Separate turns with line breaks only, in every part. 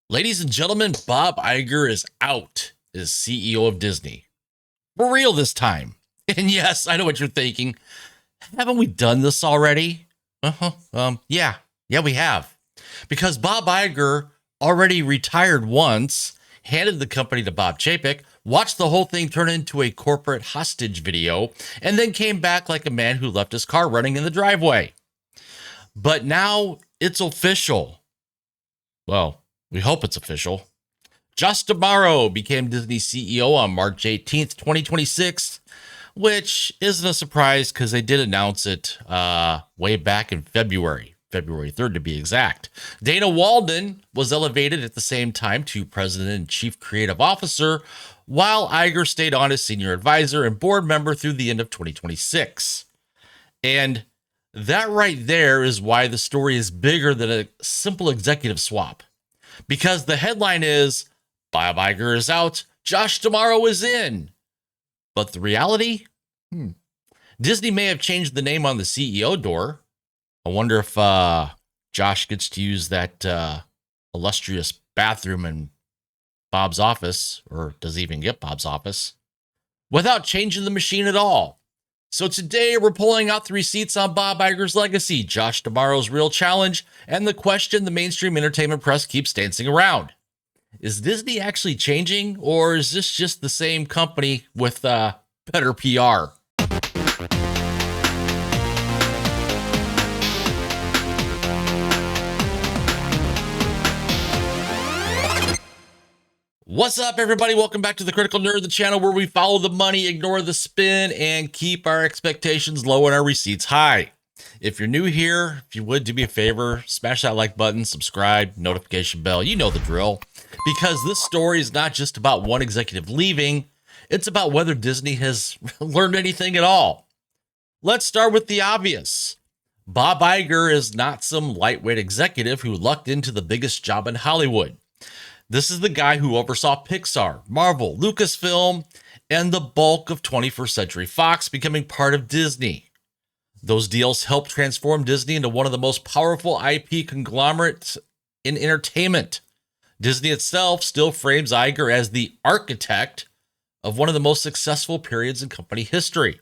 Ladies and gentlemen, Bob Iger is out as CEO of Disney. For real this time. And yes, I know what you're thinking. Haven't we done this already? Yeah, we have. Because Bob Iger already retired once, handed the company to Bob Chapek, watched the whole thing turn into a corporate hostage video, and then came back like a man who left his car running in the driveway. But now it's official. Well, we hope it's official. Josh D'Amaro became Disney CEO on March 18th, 2026, which isn't a surprise because they did announce it way back in February 3rd to be exact. Dana Walden was elevated at the same time to President and Chief Creative Officer, while Iger stayed on as Senior Advisor and Board Member through the end of 2026. And that right there is why the story is bigger than a simple executive swap. Because the headline is, Bob Iger is out, Josh D'Amaro is in. But the reality? Disney may have changed the name on the CEO door. I wonder if Josh gets to use that illustrious bathroom in Bob's office, or does he even get Bob's office, without changing the machine at all. So today we're pulling out the receipts on Bob Iger's legacy, Josh D'Amaro's real challenge, and the question the mainstream entertainment press keeps dancing around. Is Disney actually changing, or is this just the same company with better PR? What's up, everybody? Welcome back to The Critical Nerd, the channel where we follow the money, ignore the spin, and keep our expectations low and our receipts high. If you're new here, if you would do me a favor, smash that like button, subscribe, notification bell, you know the drill. Because this story is not just about one executive leaving, it's about whether Disney has learned anything at all. Let's start with the obvious. Bob Iger is not some lightweight executive who lucked into the biggest job in Hollywood. This is the guy who oversaw Pixar, Marvel, Lucasfilm, and the bulk of 21st Century Fox becoming part of Disney. Those deals helped transform Disney into one of the most powerful IP conglomerates in entertainment. Disney itself still frames Iger as the architect of one of the most successful periods in company history.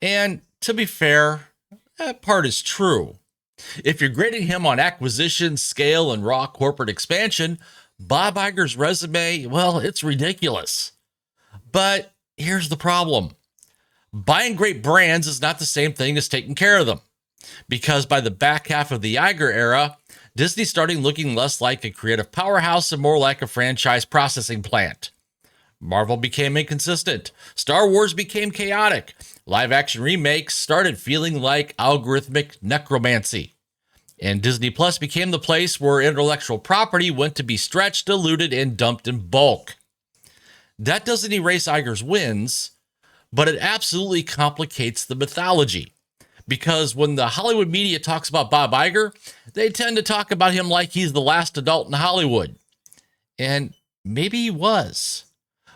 And to be fair, that part is true. If you're grading him on acquisition, scale, and raw corporate expansion, Bob Iger's resume, well, it's ridiculous. But here's the problem. Buying great brands is not the same thing as taking care of them. Because by the back half of the Iger era, Disney started looking less like a creative powerhouse and more like a franchise processing plant. Marvel became inconsistent. Star Wars became chaotic. Live-action remakes started feeling like algorithmic necromancy. And Disney Plus became the place where intellectual property went to be stretched, diluted, and dumped in bulk. That doesn't erase Iger's wins, but it absolutely complicates the mythology. Because when the Hollywood media talks about Bob Iger, they tend to talk about him like he's the last adult in Hollywood. And maybe he was.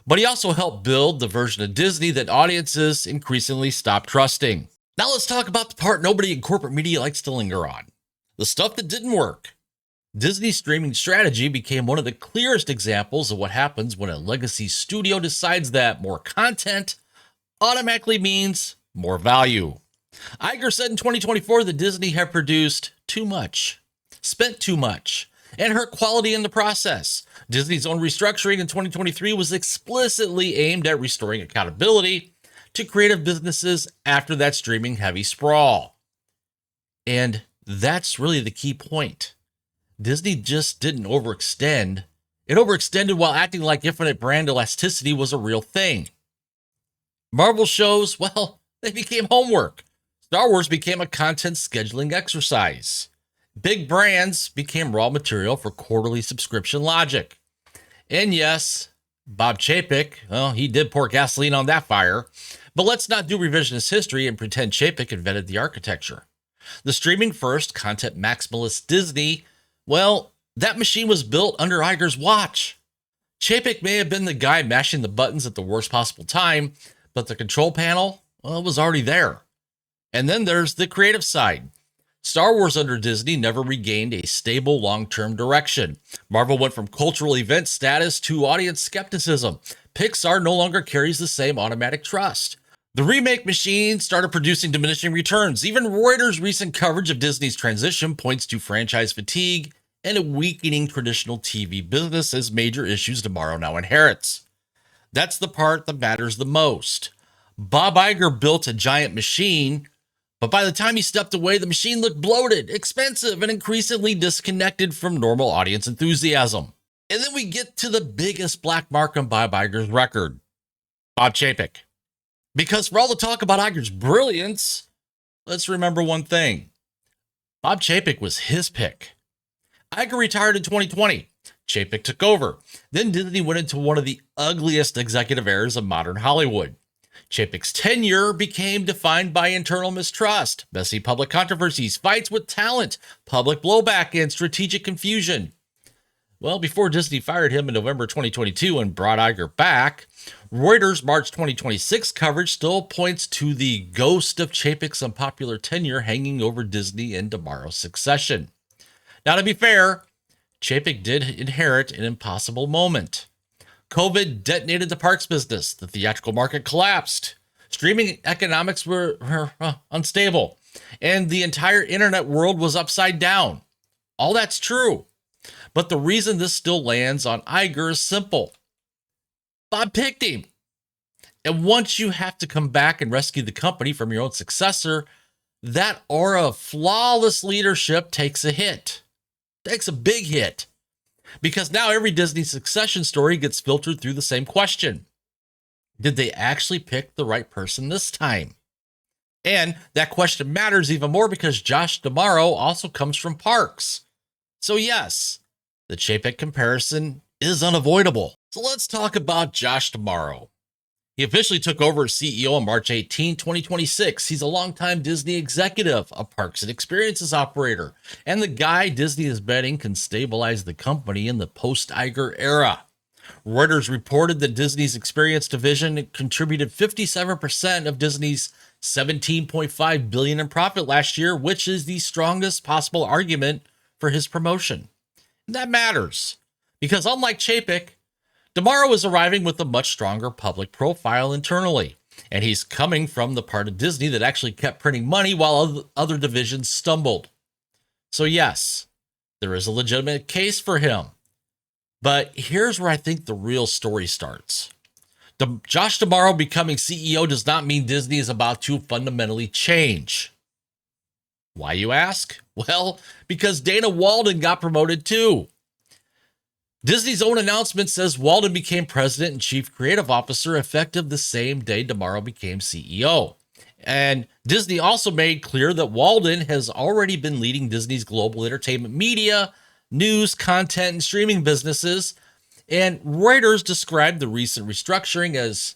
But he also helped build the version of Disney that audiences increasingly stopped trusting. Now let's talk about the part nobody in corporate media likes to linger on. The stuff that didn't work. Disney's streaming strategy became one of the clearest examples of what happens when a legacy studio decides that more content automatically means more value. Iger said in 2024 that Disney had produced too much, spent too much, and hurt quality in the process. Disney's own restructuring in 2023 was explicitly aimed at restoring accountability to creative businesses after that streaming heavy sprawl. And that's really the key point. Disney just didn't overextend. It overextended while acting like infinite brand elasticity was a real thing. Marvel shows, well, they became homework. Star Wars became a content scheduling exercise. Big brands became raw material for quarterly subscription logic. And yes, Bob Chapek, well, he did pour gasoline on that fire. But let's not do revisionist history and pretend Chapek invented the architecture. The streaming-first, content maximalist Disney, well, that machine was built under Iger's watch. Chapek may have been the guy mashing the buttons at the worst possible time, but the control panel, well, it was already there. And then there's the creative side. Star Wars under Disney never regained a stable long-term direction. Marvel went from cultural event status to audience skepticism. Pixar no longer carries the same automatic trust. The remake machine started producing diminishing returns. Even Reuters' recent coverage of Disney's transition points to franchise fatigue and a weakening traditional TV business as major issues tomorrow now inherits. That's the part that matters the most. Bob Iger built a giant machine, but by the time he stepped away, the machine looked bloated, expensive, and increasingly disconnected from normal audience enthusiasm. And then we get to the biggest black mark on Bob Iger's record, Bob Chapek. Because for all the talk about Iger's brilliance, let's remember one thing. Bob Chapek was his pick. Iger retired in 2020. Chapek took over. Then Disney went into one of the ugliest executive errors of modern Hollywood. Chapek's tenure became defined by internal mistrust, messy public controversies, fights with talent, public blowback, and strategic confusion. Well, before Disney fired him in November 2022 and brought Iger back, Reuters' March 2026 coverage still points to the ghost of Chapek's unpopular tenure hanging over Disney and tomorrow's succession. Now, to be fair, Chapek did inherit an impossible moment. COVID detonated the parks business. The theatrical market collapsed. Streaming economics were unstable. And the entire internet world was upside down. All that's true. But the reason this still lands on Iger is simple. Bob picked him. And once you have to come back and rescue the company from your own successor, that aura of flawless leadership takes a hit. Takes a big hit. Because now every Disney succession story gets filtered through the same question. Did they actually pick the right person this time? And that question matters even more because Josh D'Amaro also comes from parks. So yes, the Chapek comparison is unavoidable. So let's talk about Josh D'Amaro. He officially took over as CEO on March 18, 2026. He's a longtime Disney executive, a parks and experiences operator, and the guy Disney is betting can stabilize the company in the post-Iger era. Reuters reported that Disney's experience division contributed 57% of Disney's $17.5 billion in profit last year, which is the strongest possible argument for his promotion. And that matters, because unlike Chapek, D'Amaro is arriving with a much stronger public profile internally, and he's coming from the part of Disney that actually kept printing money while other divisions stumbled. So yes, there is a legitimate case for him. But here's where I think the real story starts. Josh D'Amaro becoming CEO does not mean Disney is about to fundamentally change. Why, you ask? Well, because Dana Walden got promoted too. Disney's own announcement says Walden became president and chief creative officer effective the same day D'Amaro became CEO. And Disney also made clear that Walden has already been leading Disney's global entertainment media, news, content, and streaming businesses. And Reuters described the recent restructuring as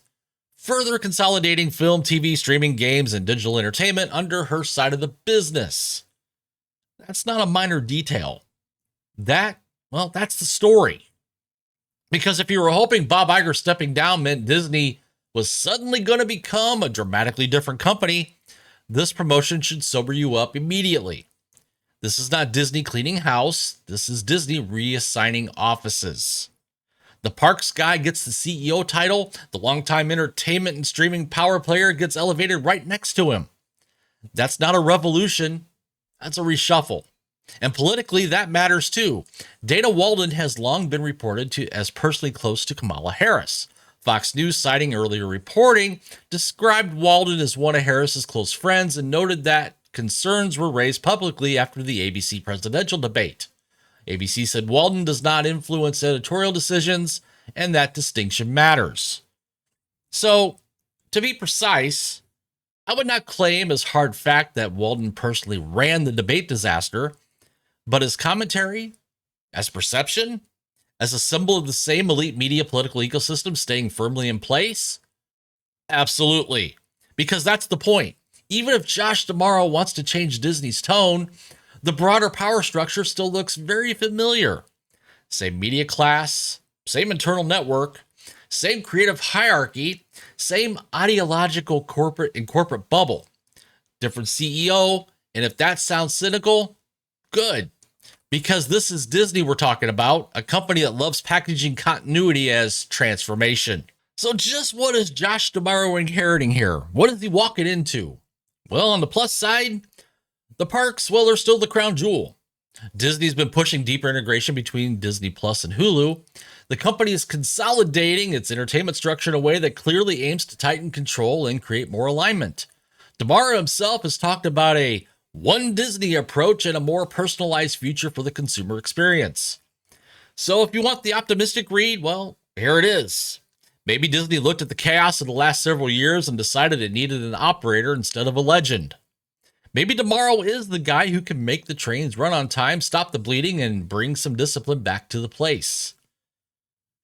further consolidating film, TV, streaming, games, and digital entertainment under her side of the business. That's not a minor detail. That's the story. Because if you were hoping Bob Iger stepping down meant Disney was suddenly going to become a dramatically different company, this promotion should sober you up immediately. This is not Disney cleaning house. This is Disney reassigning offices. The parks guy gets the CEO title. The longtime entertainment and streaming power player gets elevated right next to him. That's not a revolution. That's a reshuffle. And politically, that matters too. Dana Walden has long been reported as personally close to Kamala Harris. Fox News, citing earlier reporting, described Walden as one of Harris's close friends and noted that concerns were raised publicly after the ABC presidential debate. ABC said Walden does not influence editorial decisions, and that distinction matters. So, to be precise, I would not claim as hard fact that Walden personally ran the debate disaster, but as commentary, as perception, as a symbol of the same elite media political ecosystem staying firmly in place? Absolutely. Because that's the point. Even if Josh D'Amaro wants to change Disney's tone, the broader power structure still looks very familiar. Same media class, same internal network, same creative hierarchy, same ideological corporate bubble. Different CEO And if that sounds cynical, good. Because this is Disney we're talking about, a company that loves packaging continuity as transformation. So just what is Josh D'Amaro inheriting here? What is he walking into? Well, on the plus side, the parks, well, they're still the crown jewel. Disney's been pushing deeper integration between Disney Plus and Hulu. The company is consolidating its entertainment structure in a way that clearly aims to tighten control and create more alignment. D'Amaro himself has talked about a One Disney approach and a more personalized future for the consumer experience. So if you want the optimistic read, well, here it is. Maybe Disney looked at the chaos of the last several years and decided it needed an operator instead of a legend. Maybe D'Amaro is the guy who can make the trains run on time, stop the bleeding, and bring some discipline back to the place.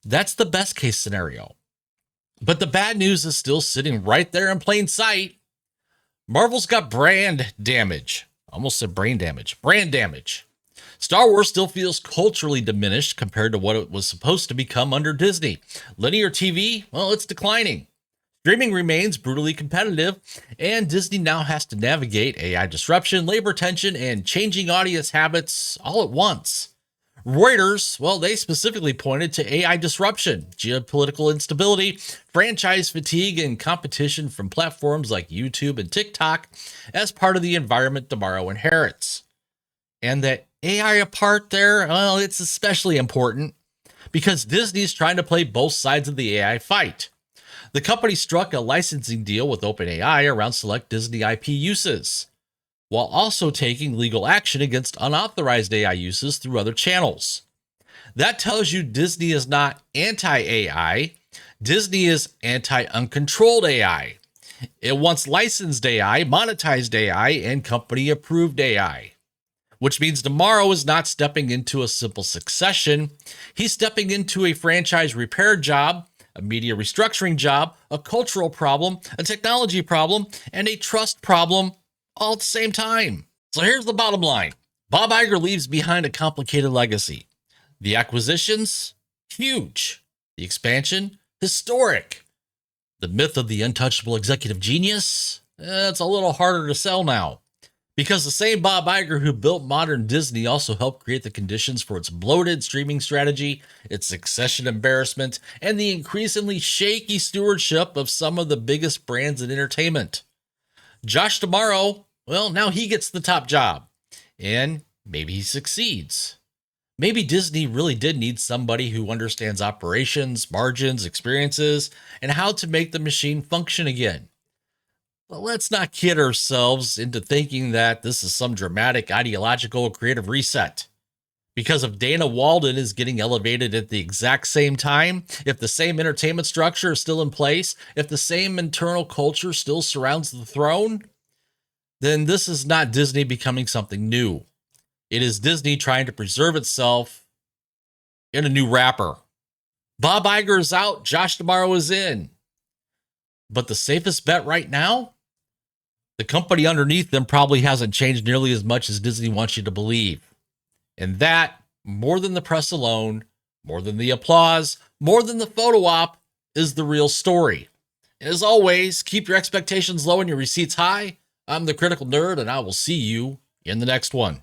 That's the best case scenario. But the bad news is still sitting right there in plain sight. Marvel's got brand damage. Almost said brain damage. Brand damage. Star Wars still feels culturally diminished compared to what it was supposed to become under Disney. Linear TV, well, it's declining. Streaming remains brutally competitive, and Disney now has to navigate AI disruption, labor tension, and changing audience habits all at once. Reuters, well, they specifically pointed to AI disruption, geopolitical instability, franchise fatigue, and competition from platforms like YouTube and TikTok as part of the environment D'Amaro inherits. And that AI part there, well, it's especially important because Disney's trying to play both sides of the AI fight. The company struck a licensing deal with OpenAI around select Disney IP uses, while also taking legal action against unauthorized AI uses through other channels. That tells you Disney is not anti-AI. Disney is anti-uncontrolled AI. It wants licensed AI, monetized AI, and company-approved AI. Which means D'Amaro is not stepping into a simple succession. He's stepping into a franchise repair job, a media restructuring job, a cultural problem, a technology problem, and a trust problem all at the same time. So here's the bottom line. Bob Iger leaves behind a complicated legacy. The acquisitions, huge. The expansion, historic. The myth of the untouchable executive genius, it's a little harder to sell now. Because the same Bob Iger who built modern Disney also helped create the conditions for its bloated streaming strategy, its succession embarrassment, and the increasingly shaky stewardship of some of the biggest brands in entertainment. Josh D'Amaro, well, now he gets the top job. And maybe he succeeds. Maybe Disney really did need somebody who understands operations, margins, experiences, and how to make the machine function again. But let's not kid ourselves into thinking that this is some dramatic ideological creative reset. Because if Dana Walden is getting elevated at the exact same time, if the same entertainment structure is still in place, if the same internal culture still surrounds the throne, then this is not Disney becoming something new. It is Disney trying to preserve itself in a new wrapper. Bob Iger is out, Josh D'Amaro is in. But the safest bet right now? The company underneath them probably hasn't changed nearly as much as Disney wants you to believe. And that, more than the press alone, more than the applause, more than the photo op, is the real story. As always, keep your expectations low and your receipts high. I'm the Critical Nerd, and I will see you in the next one.